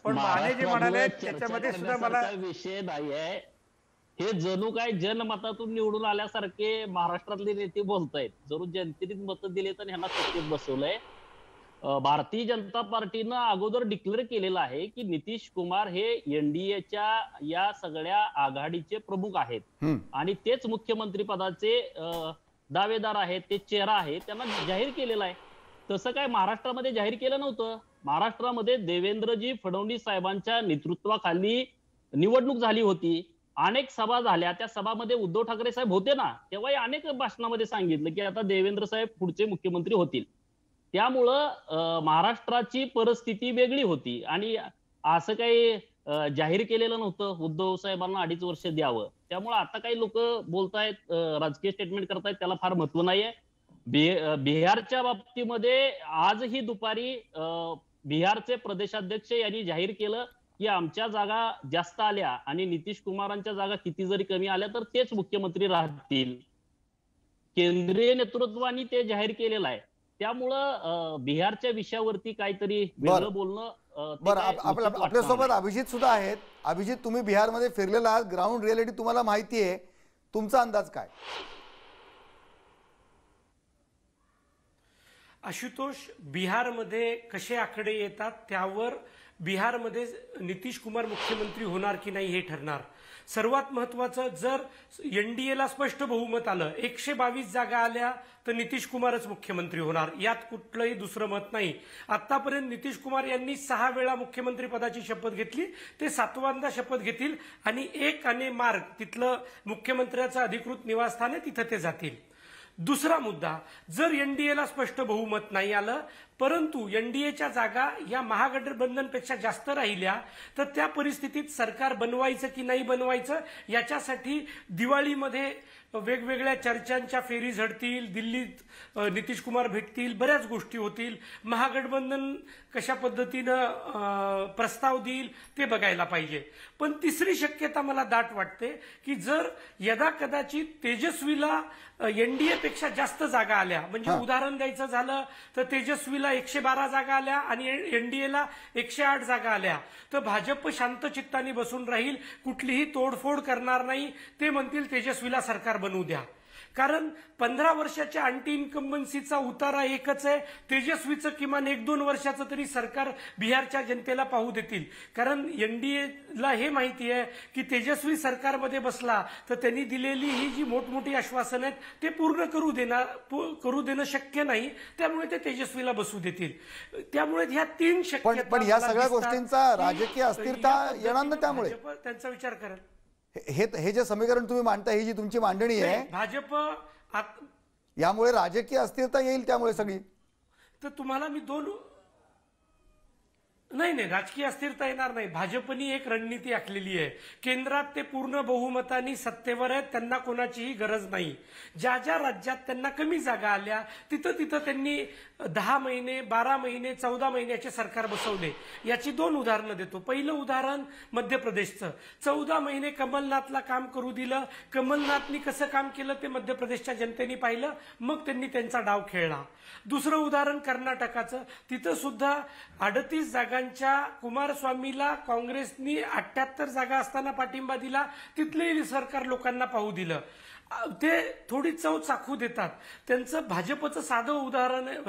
पण माने जे म्हणाले त्याच्यामध्ये सुद्धा मला विषय नाही आहे. हे जणू काय जनमतातून निवडून आल्यासारखे महाराष्ट्रातले नेते बोलतायत, जरूर जनतेने मत दिले तर ह्यांना सत्तेत बसवलंय. भारतीय जनता पार्टीनं अगोदर डिक्लेअर केलेलं आहे की नितीश कुमार हे NDAच्या या सगळ्या आघाडीचे प्रमुख आहेत आणि तेच मुख्यमंत्री पदाचे दावेदार आहेत, ते चेहरा आहे, त्यांना जाहीर केलेला आहे. तसं काय महाराष्ट्रामध्ये जाहीर केलं नव्हतं. महाराष्ट्रामध्ये देवेंद्रजी फडणवीस साहेबांच्या नेतृत्वाखाली निवडणूक झाली होती, अनेक सभा झाल्या. त्या सभामध्ये उद्धव ठाकरे साहेब होते ना, तेव्हाही अनेक भाषणामध्ये सांगितलं की आता देवेंद्र साहेब पुढचे मुख्यमंत्री होतील. त्यामुळं महाराष्ट्राची परिस्थिती वेगळी होती आणि असं काही जाहीर केलेलं नव्हतं उद्धव साहेबांना 2.5 वर्ष द्यावं. त्यामुळे आता काही लोक बोलतायत, राजकीय स्टेटमेंट करतायत, त्याला फार महत्व नाहीये. बिहारच्या बाबतीमध्ये आजही दुपारी बिहारचे प्रदेशाध्यक्ष यांनी जाहीर केलं की आमच्या जागा जास्त आल्या आणि नितीश कुमारांच्या जागा किती जरी कमी आल्या तर तेच मुख्यमंत्री राहतील. केंद्रीय नेतृत्वाने ते जाहीर केलेलं आहे. त्यामुळं बिहारच्या विषयावरती काहीतरी वेगळं बोलणं ते बरं काय उचित वाटणार आपल्यासोबत नाही. अभिजित सुद्धा आहेत. अभिजित, तुम्ही बिहारमध्ये फिरलेला आहात, ग्राउंड रियालिटी तुम्हाला माहिती आहे, तुमचा अंदाज काय? आशुतोष, बिहारमध्ये कसे आकडे येतात त्यावर बिहारमध्ये नितीश कुमार मुख्यमंत्री होणार की नाही हे ठरणार. सर्वात महत्वाचं, जर एनडीएला स्पष्ट बहुमत आलं, 122 जागा आल्या तर नितीश कुमारच मुख्यमंत्री होणार, यात कुठलंही दुसरं मत नाही. आतापर्यंत नितीश कुमार यांनी 6 वेळा मुख्यमंत्री पदाची शपथ घेतली, ते 7व्यांदा शपथ घेतील आणि एक आणि मार्ग तिथलं मुख्यमंत्र्याचं अधिकृत निवासस्थान आहे, तिथं ते जातील. दुसरा मुद्दा, जर एनडीएला स्पष्ट बहुमत नाही आलं परंतु एनडीएच्या जागा या महागठबंधनपेक्षा जास्त राहिल्या तर त्या परिस्थितीत सरकार बनवायचं की नाही बनवायचं याच्यासाठी दिवाळीमध्ये वेगवेगळ्या चर्चांच्या फेरी झडतील, दिल्लीत नितीश कुमार भेटतील, बऱ्याच गोष्टी होतील. महागठबंधन कशा पद्धतीनं प्रस्ताव देईल ते बघायला पाहिजे. पण तिसरी शक्यता मला दाट वाटते की जर यदा कदाचित तेजस्वीला एनडीए पेक्षा जास्त जागा आल्या, म्हणजे उदाहरण द्यायचं झालं तर तेजस्वीला 112 जागा आल्या आणि एनडीएला 108 जागा आल्या तर भाजप शांत चित्ताने बसून राहील, कुठलीही तोडफोड करणार नाही. ते म्हणतील तेजस्वीला सरकार बनवू द्या. कारण 15 वर्षाच्या अँटी इन्कम्बन्सीचा उतारा एकच आहे, तेजस्वीचं किमान 1-2 वर्षाचं तरी सरकार बिहारच्या जनतेला पाहू देतील. कारण एनडीएला हे माहिती आहे की तेजस्वी सरकारमध्ये बसला तर त्यांनी दिलेली ही जी मोठमोठी आश्वासनं आहेत ते पूर्ण करू देणं शक्य नाही, त्यामुळे ते तेजस्वीला बसू देतील. त्यामुळे ह्या 3 शक्यता पण या सगळ्या गोष्टींचा राजकीय अस्थिरता येणार ना, त्यामुळे भाजप त्यांचा विचार करेल. हे जे समीकरण तुम्ही मांडताय, ही जी तुमची मांडणी आहे, भाजप यामुळे राजकीय अस्थिरता येईल त्यामुळे सगळी. तर तुम्हाला मी नाही राजकीय अस्थिरता येणार नाही. भाजपनी एक रणनीती आखलेली आहे. केंद्रात ते पूर्ण बहुमतानी सत्तेवर आहेत, त्यांना कोणाचीही गरज नाही. ज्या ज्या राज्यात त्यांना कमी जागा आल्या तिथं त्यांनी 10 महिने, 12 महिने, 14 महिन्याचे सरकार बसवले. याची 2 उदाहरणं देतो. पहिलं उदाहरण मध्य प्रदेशचं. 14 महिने कमलनाथला काम करू दिलं. कमलनाथनी कसं काम केलं ते मध्य प्रदेशच्या जनतेने पाहिलं, मग त्यांनी त्यांचा डाव खेळला. दुसरं उदाहरण कर्नाटकाचं. तिथं सुद्धा 38 जागांच्या कुमारस्वामीला काँग्रेसनी 78 जागा असताना पाठिंबा दिला. तिथलेही सरकार लोकांना पाहू दिलं. ते थोडी चव चाखू देतात. त्यांचं भाजपचं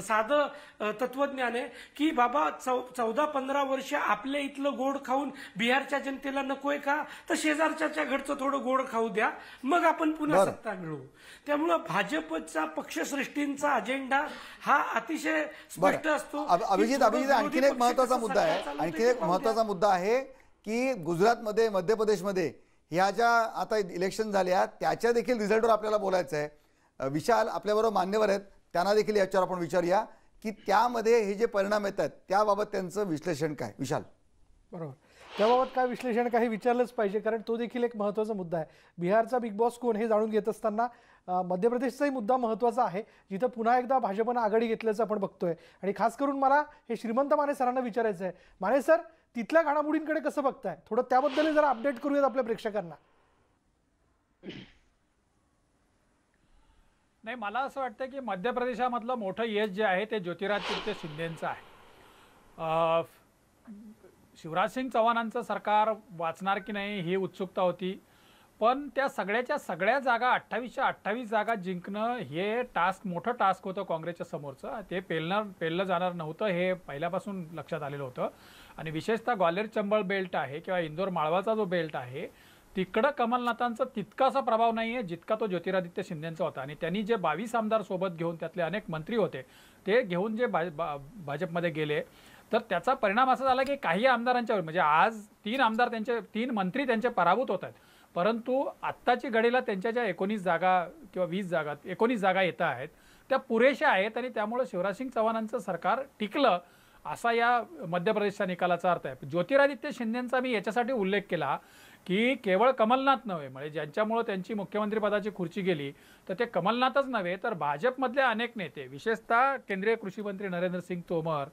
साधं तत्वज्ञान आहे की बाबा 14-15 वर्ष आपल्या इथलं गोड खाऊन बिहारच्या जनतेला नकोय का, तर शेजारच्या घरचं थोडं गोड खाऊ द्या, मग आपण पुन्हा सत्ता मिळवू. त्यामुळं भाजपचा पक्षश्रेष्ठींचा अजेंडा हा अतिशय स्पष्ट असतो. अभिजित, आणखीन एक महत्वाचा मुद्दा आहे की गुजरातमध्ये, मध्य प्रदेशमध्ये ह्या ज्या आता इलेक्शन झाल्या त्याच्या देखील रिझल्टवर आपल्याला बोलायचं आहे. विशाल आपल्याबरोबर मान्यवर आहेत, त्यांना देखील याच्यावर आपण विचारूया की त्यामध्ये हे जे परिणाम येतात त्याबाबत त्यांचं विश्लेषण काय. विशाल, बरोबर, त्याबाबत काय विश्लेषण काही विचारलंच पाहिजे, कारण तो देखील एक महत्त्वाचा मुद्दा आहे. बिहारचा बिग बॉस कोण हे जाणून घेत असताना मध्य प्रदेशचाही मुद्दा महत्त्वाचा आहे, जिथं पुन्हा एकदा भाजपनं आघाडी घेतल्याचं आपण बघतोय. आणि खास करून मला हे श्रीमंत माने सरांना विचारायचं आहे. माने सर, तिथल्या घडामोडींकडे कसं बघताय, थोडं त्याबद्दल जरा अपडेट करूयात आपल्या प्रेक्षकांना. नाही, मला असं वाटतं की मध्य प्रदेशामधलं मोठं यश जे आहे ते ज्योतिरादित्य शिंदेचं आहे. शिवराज सिंग चौहानांचं सरकार वाचणार की नाही ही उत्सुकता होती, पण त्या सगळ्या जागा 28च्या 28 जागा जिंकणं हे मोठं टास्क होतं काँग्रेसच्या समोरचं. ते पेललं जाणार नव्हतं हे पहिल्यापासून लक्षात आलेलं होतं. आणि विशेषतः ग्वाल्हेर चंबळ बेल्ट आहे किंवा इंदोर माळवाचा जो बेल्ट आहे तिकडं कमलनाथांचा तितकासा प्रभाव नाही आहे जितका तो ज्योतिरादित्य शिंदेचा होता. आणि त्यांनी जे 22 आमदार सोबत घेऊन, त्यातले अनेक मंत्री होते, ते घेऊन जे भाजपमध्ये गेले तर त्याचा परिणाम असा झाला की काही आमदारांच्यावर, म्हणजे आज 3 मंत्री त्यांचे पराभूत होत आहेत. परंतु आत्ताची घडीला त्यांच्या ज्या 19 जागा किंवा 19 जागा येत आहेत त्या पुरेशा आहेत आणि त्यामुळे शिवराजसिंग चौहानांचं सरकार टिकलं असा या मध्य प्रदेशच्या निकालाचा अर्थ आहे. ज्योतिरादित्य शिंदेचा मी याच्यासाठी उल्लेख केला की केवळ कमलनाथ नव्हे, म्हणजे ज्यांच्यामुळे त्यांची मुख्यमंत्रीपदाची खुर्ची गेली तर ते कमलनाथच नव्हे तर भाजपमधले अनेक नेते, विशेषतः केंद्रीय कृषी मंत्री नरेंद्र सिंग तोमर,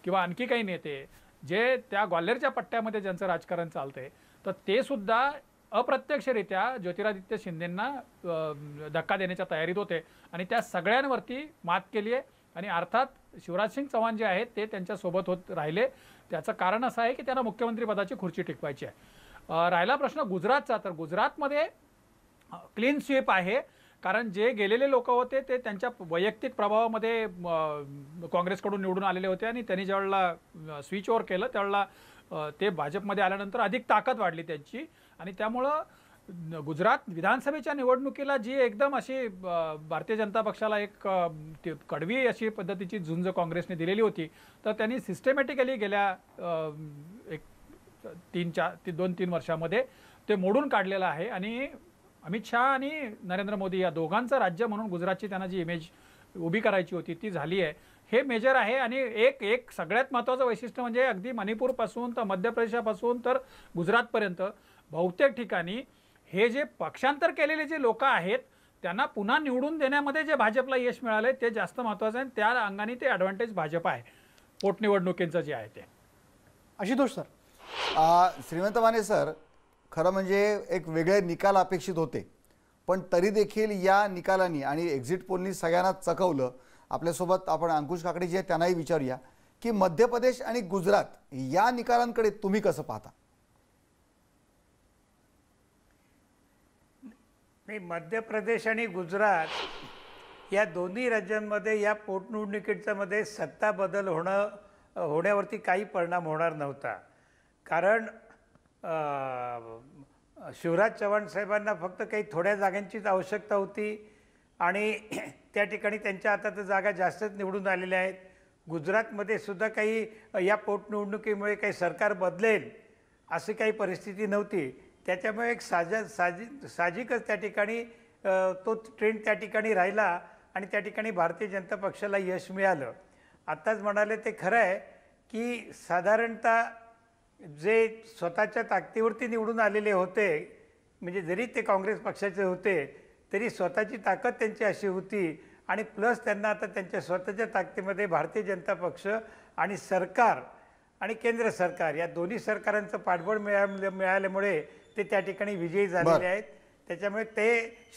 किंवा आणखी काही नेते जे त्या ग्वाल्हेरच्या पट्ट्यामध्ये ज्यांचं राजकारण चालतंय, तर ते सुद्धा अप्रत्यक्षरित्या ज्योतिरादित्य शिंदेंना धक्का देण्याच्या तयारीत होते आणि त्या सगळ्यांवरती मात केली आहे. आणि अर्थात शिवराजसिंग चौहान जे आहेत ते त्यांच्यासोबत होत राहिले. त्याचं कारण असं आहे की त्यांना मुख्यमंत्रीपदाची खुर्ची टिकवायची आहे. राहिला प्रश्न गुजरातचा, तर गुजरातमध्ये क्लीन स्वीप आहे, कारण जे गेलेले लोक होते ते त्यांच्या वैयक्तिक प्रभावामध्ये काँग्रेसकडून निवडून आलेले होते आणि त्यांनी ज्यावेळेला स्विच ओव्हर केलं त्यावेळेला ते भाजपमध्ये आल्यानंतर अधिक ताकद वाढली त्यांची. आणि त्यामुळं गुजरात विधानसभेच्या निवडणुकीला जी एकदम अशी भारतीय जनता पक्षाला एक कडवी अशी पद्धतीची झुंज काँग्रेसने दिलेली होती, तर त्यांनी सिस्टमॅटिकली गेल्या एक 2-3 वर्षामध्ये ते मोडून काढलेलं आहे. आणि अमित शहा आणि नरेंद्र मोदी या दोघांचं राज्य म्हणून गुजरातची त्यांना जी इमेज उभी करायची होती ती झाली आहे. हे मेजर आहे. आणि एक सगळ्यात महत्त्वाचं वैशिष्ट्य म्हणजे अगदी मणिपूरपासून तर मध्य प्रदेशापासून तर गुजरातपर्यंत बहुतेक ठिकाणी हे जे पक्षांतर केलेले जे लोक आहेत त्यांना पुन्हा निवडून देण्यामध्ये जे भाजपला यश मिळाले ते जास्त महत्त्वाचं आहे. त्या अंगाने ते ॲडव्हान्टेज भाजप आहे पोटनिवडणुकींचं जे आहे ते. आशुतोष सर. श्रीमंत माने सर, खरं म्हणजे एक वेगळे निकाल अपेक्षित होते, पण तरी देखील या निकालांनी आणि एक्झिट पोलनी सगळ्यांना चकवलं. आपल्यासोबत आपण अंकुश काकडे जे आहेत त्यांनाही विचारूया की मध्य प्रदेश आणि गुजरात या निकालांकडे तुम्ही कसं पाहता? नाही, मध्य प्रदेश आणि गुजरात या दोन्ही राज्यांमध्ये या पोटनिवडणुकीच्या मध्ये सत्ता बदल होण्यावरती काही परिणाम होणार नव्हता. कारण शिवराज चव्हाण साहेबांना फक्त काही थोड्या जागांचीच आवश्यकता होती आणि त्या ठिकाणी त्यांच्या हातात जागा जास्तच निवडून आलेल्या आहेत. गुजरातमध्ये सुद्धा काही या पोटनिवडणुकीमुळे काही सरकार बदलेल अशी काही परिस्थिती नव्हती. त्याच्यामुळे एक साहजिकच त्या ठिकाणी तो ट्रेंड त्या ठिकाणी राहिला आणि त्या ठिकाणी भारतीय जनता पक्षाला यश मिळालं. आत्ताच म्हणाले ते खरं आहे की साधारणतः जे स्वतःच्या ताकदीवरती निवडून आलेले होते, म्हणजे जरी ते काँग्रेस पक्षाचे होते तरी स्वतःची ताकद त्यांची अशी होती आणि प्लस त्यांना आता त्यांच्या स्वतःच्या ताकदीमध्ये भारतीय जनता पक्ष आणि सरकार आणि केंद्र सरकार या दोन्ही सरकारांचं पाठबळ मिळाल्यामुळे ते त्या ठिकाणी विजयी झालेले आहेत. त्याच्यामुळे ते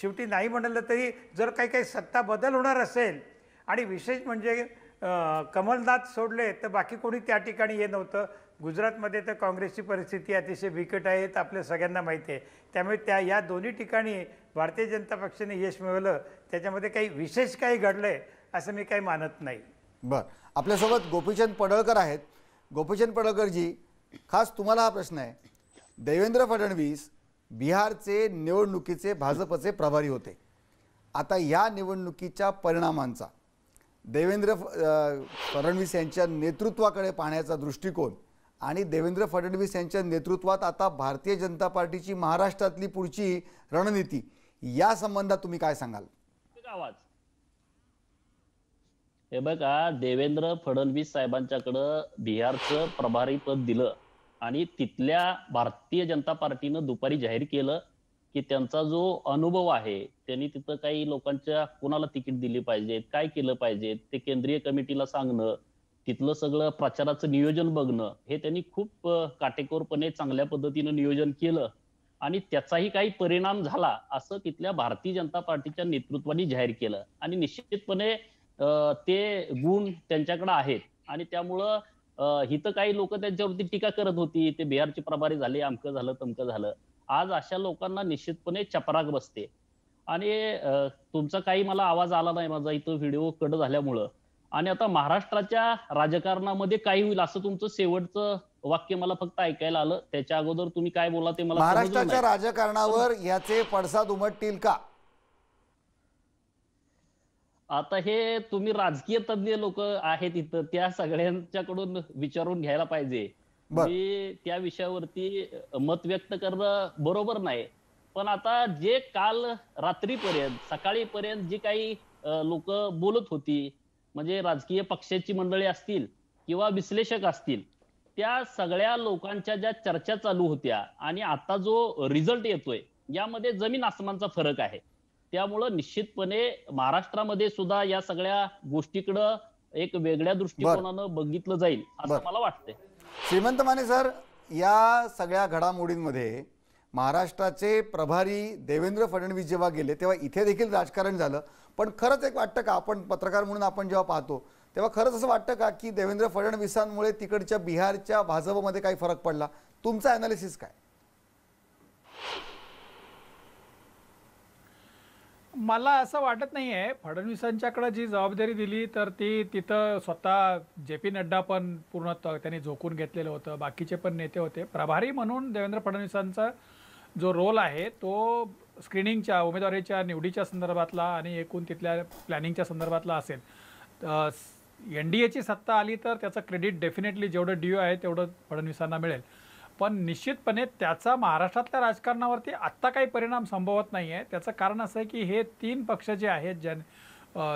शेवटी नाही म्हणालं तरी जर काही सत्ता बदल होणार असेल आणि विशेष म्हणजे कमलनाथ सोडले तर बाकी कोणी त्या ठिकाणी हे नव्हतं. गुजरातमध्ये तर काँग्रेसची परिस्थिती अतिशय बिकट आहे, तर आपल्या सगळ्यांना माहिती आहे. त्यामुळे या दोन्ही ठिकाणी भारतीय जनता पक्षाने यश मिळवलं, त्याच्यामध्ये काही विशेष काही घडलंय असं मी काही मानत नाही. बरं, आपल्यासोबत गोपीचंद पडळकर आहेत. गोपीचंद पडळकरजी, खास तुम्हाला हा प्रश्न आहे. देवेंद्र फडणवीस बिहारचे निवडणुकीचे भाजपचे प्रभारी होते. आता या निवडणुकीच्या परिणामांचा देवेंद्र फडणवीस यांच्या नेतृत्वाकडे पाहण्याचा दृष्टिकोन आणि देवेंद्र फडणवीस यांच्या नेतृत्वात आता भारतीय जनता पार्टीची महाराष्ट्रातली पुढची रणनीती या संबंधात तुम्ही काय सांगाल? आवाज हे बघा, देवेंद्र फडणवीस साहेबांच्याकडं बिहारचं प्रभारी पद दिलं आणि तिथल्या भारतीय जनता पार्टीनं दुपारी जाहीर केलं की त्यांचा जो अनुभव आहे, त्यांनी तिथं काही लोकांच्या कोणाला तिकीट दिली पाहिजे, काय केलं पाहिजे ते केंद्रीय कमिटीला सांगणं, तिथलं सगळं प्रचाराचं नियोजन बघणं, हे त्यांनी खूप काटेकोरपणे चांगल्या पद्धतीनं नियोजन केलं आणि त्याचाही काही परिणाम झाला असं तिथल्या भारतीय जनता पार्टीच्या नेतृत्वाने जाहीर केलं. आणि निश्चितपणे ते गुण त्यांच्याकडे आहेत आणि त्यामुळं हिथं काही लोक त्यांच्यावरती टीका करत होती, ते बिहारचे प्रभारी झाले, अमकं झालं तमकं झालं. आज अशा लोकांना निश्चितपणे चपराक बसते. आणि तुमचा काही मला आवाज आला नाही, माझा इथं व्हिडिओ कट झाल्यामुळं. आणि आता महाराष्ट्राच्या राजकारणामध्ये काय होईल असं तुमचं शेवटचं वाक्य मला फक्त ऐकायला आलं. त्याच्या अगोदर तुम्ही काय बोला ते मला महाराष्ट्राच्या राजकारणावर याचे पडसाद उमटतील का? आता हे तुम्ही राजकीय तज्ञ लोक आहेत इथं, त्या सगळ्यांच्याकडून विचारून घ्यायला पाहिजे. मी त्या विषयावरती मत व्यक्त करणं बरोबर नाही. पण आता जे काल रात्रीपर्यंत सकाळीपर्यंत जी काही लोक बोलत होती, म्हणजे राजकीय पक्षाची मंडळी असतील किंवा विश्लेषक असतील, त्या सगळ्या लोकांच्या ज्या चर्चा चालू होत्या आणि आता जो रिझल्ट येतोय यामध्ये जमीन आसमानचा फरक आहे. त्यामुळं निश्चितपणे महाराष्ट्रामध्ये सुद्धा या सगळ्या गोष्टीकडं एक वेगळ्या दृष्टिकोनानं बघितलं जाईल असं मला वाटतंय. श्रीमंत माने सर, या सगळ्या घडामोडींमध्ये महाराष्ट्राचे प्रभारी देवेंद्र फडणवीस जेव्हा गेले तेव्हा इथे देखील राजकारण झालं. पण खरंच एक वाटतं का, आपण पत्रकार म्हणून आपण जेव्हा पाहतो तेव्हा खरंच असं वाटतं का की देवेंद्र फडणवीसांमुळे तिकडच्या बिहारच्या भाजपमध्ये काही फरक पडला? तुमचं अनालिसिस काय? मला असं वाटत नाहीये. फडणवीसांच्याकडे जी जबाबदारी दिली तर ती तिथं स्वतः JP नड्डा पण पूर्ण त्यांनी झोकून घेतलेलं होतं, बाकीचे पण नेते होते. प्रभारी म्हणून देवेंद्र फडणवीसांचा जो रोल आहे तो स्क्रीनिंगच्या, उमेदवारीच्या निवडीच्या संदर्भातला आणि एकूण तिथल्या प्लॅनिंगच्या संदर्भातला असेल. NDAची सत्ता आली तर त्याचं क्रेडिट डेफिनेटली जेवढं ड्यू आहे तेवढं फडणवीसांना मिळेल. पण निश्चितपणे त्याचा महाराष्ट्रातल्या राजकारणावरती आत्ता काही परिणाम संभवत नाही आहे. त्याचं कारण असं आहे की हे 3 पक्ष जे आहेत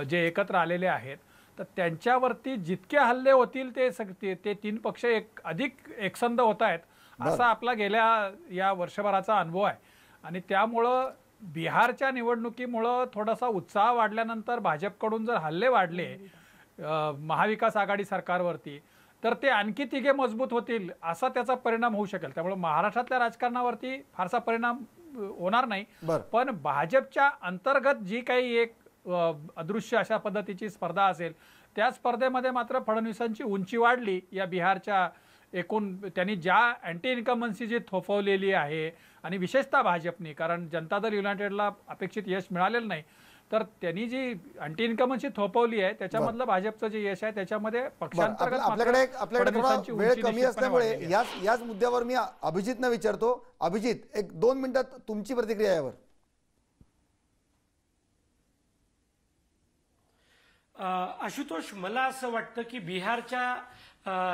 जे एकत्र आलेले आहेत तर त्यांच्यावरती जितके हल्ले होतील ते 3 पक्ष अधिक एकसंध होत आहेत असा आपला गेल्या या वर्षभराचा अनुभव आहे. आणि त्यामुळं बिहारच्या निवडणुकीमुळं थोडासा उत्साह वाढल्यानंतर भाजपकडून जर हल्ले वाढले महाविकास आघाडी सरकारवरती तर ते आणखी तिघे मजबूत होतील असा त्याचा परिणाम होऊ शकेल. त्यामुळे महाराष्ट्रातल्या राजकारणावरती फारसा परिणाम होणार नाही. पण भाजपच्या अंतर्गत जी काही एक अदृश्य अशा पद्धतीची स्पर्धा असेल त्या स्पर्धेमध्ये मात्र फडणवीसांची उंची वाढली. या बिहारच्या एकूण त्यांनी ज्या अँटी इन्कमन्सी जी थोपवलेली आहे आणि विशेषतः भाजपनी, कारण जनता दल युनायटेडला अपेक्षित यश मिळालेलं नाही, तर त्यांनी जी अँटी इन्कमन्सी थोपवली आहे त्याच्यामधलं भाजपचं जे यश आहे त्याच्यामध्ये पक्षांतर्गत आपल्याकडे थोडा वेळ कमी असल्यामुळे याच मुद्द्यावर मी अभिजितना विचारतो. अभिजित, 1-2 मिनिटात तुमची प्रतिक्रिया यावर. आशुतोष, मला असं वाटतं की बिहारच्या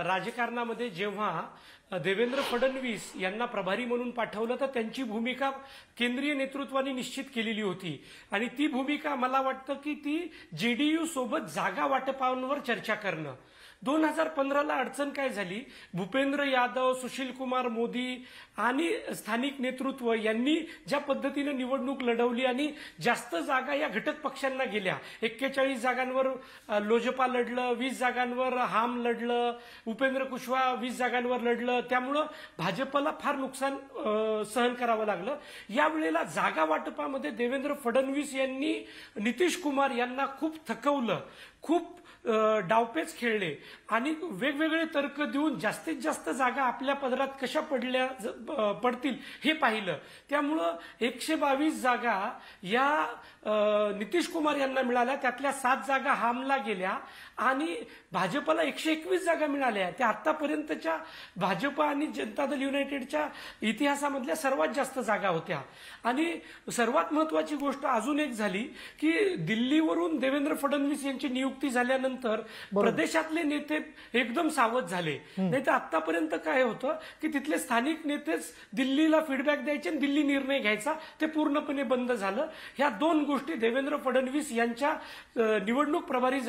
राजकारणामध्ये जेव्हा देवेंद्र फडणवीस यांना प्रभारी म्हणून पाठवलं तर त्यांची भूमिका केंद्रीय नेतृत्वाने निश्चित केलेली होती. आणि ती भूमिका मला वाटतं की ती JDU सोबत जागा वाटपांवर चर्चा करणं. 2015ला अडचण काय झाली, भूपेंद्र यादव, सुशील कुमार मोदी आणि स्थानिक नेतृत्व यांनी ज्या पद्धतीने निवडणूक लढवली आणि जास्त जागा या घटक पक्षांना गेल्या. 41 जागांवर लोजपा लढलं, 20 जागांवर हाम लढलं, उपेंद्र कुशवाहा 20 जागांवर लढलं. त्यामुळं भाजपला फार नुकसान सहन करावं लागलं. यावेळेला जागा वाटपामध्ये देवेंद्र फडणवीस यांनी नितीश कुमार यांना खूप थकवलं, खूप डावपेच खेळले आणि वेगवेगळे तर्क देऊन जास्तीत जास्त जागा आपल्या पदरात कशा पडतील हे पाहिलं. त्यामुळं 122 जागा या नितीश कुमार यांना मिळाल्या, त्यातल्या 7 जागा हामला गेल्या आणि भाजपला 121 जागा मिळाल्या. त्या आतापर्यंतच्या भाजप आणि जनता दल युनायटेडच्या इतिहासामधल्या सर्वात जास्त जागा होत्या. आणि सर्वात महत्वाची गोष्ट अजून एक झाली की दिल्लीवरून देवेंद्र फडणवीस यांची नियुक्ती झाल्यानंतर प्रदेशातले नेते एकदम सावध झाले. नाही तर आतापर्यंत काय होतं की तिथले स्थानिक नेतेच दिल्लीला फीडबॅक द्यायचे आणि दिल्ली निर्णय घ्यायचा, ते पूर्णपणे बंद झालं. ह्या 2 गोष्टी देवेंद्र फडणवीस यांच्या निवडणूक प्रभारी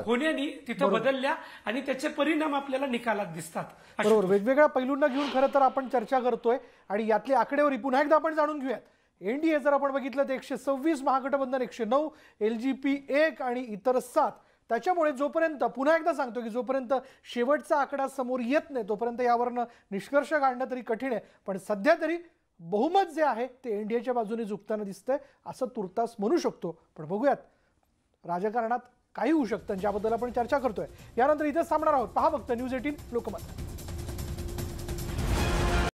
होण्याने तिथं बदलल्या आणि त्याचे परिणाम आपल्याला निकालात दिसतात. बरोबर, वेगवेगळ्या पैलूंना घेऊन खरं तर आपण चर्चा करतोय आणि यातली आकडेवारी पुन्हा एकदा आपण जाणून घेऊयात. NDA जर आपण बघितलं तर 126, महागठबंधन 109, LGP 1 आणि इतर 7. त्याच्यामुळे जोपर्यंत, पुन्हा एकदा सांगतो की जोपर्यंत शेवटचा आकडा समोर येत नाही तोपर्यंत यावरनं निष्कर्ष काढणं तरी कठीण आहे. पण सध्या तरी बहुमत जे आहे ते NDAच्या बाजूने झुकताना दिसतंय असं तुर्तास म्हणू शकतो. पण बघूयात राजकारणात काही होऊ शकतं ज्याबद्दल आपण चर्चा करतोय. यानंतर इथेच थांबणार आहोत. पहा फक्त न्यूज 18 लोकमत.